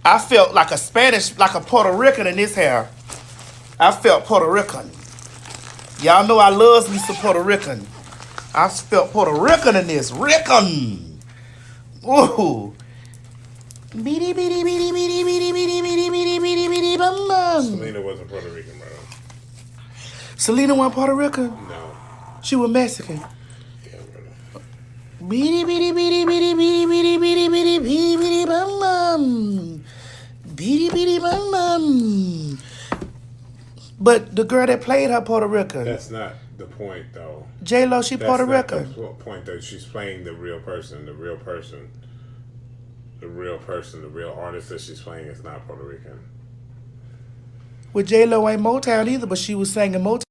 I felt like a Spanish, like a Puerto Rican in this hair. I felt Puerto Rican. Y'all know I loves me some Puerto Rican. I felt Puerto Rican in this. Rican. Ooh. Beady, beady, beady, beady, beady, beady, beady, beady, beady, beady, bum, bum. Selena wasn't Puerto Rican, bro. Selena wasn't Puerto Rican? No. She was Mexican. Yeah, brother. Beady, beady, beady, beady, beady, beady, beady, beady, beady, beady, bum, bum. Beady, beady, bum, bum. But the girl that played her Puerto Rican. That's not the point, though. J-Lo, she Puerto That's Rican. not the point, though. She's playing the real person. The real person. The real person. The real artist that she's playing is not Puerto Rican. Well, J-Lo ain't Motown either, but she was singing Motown.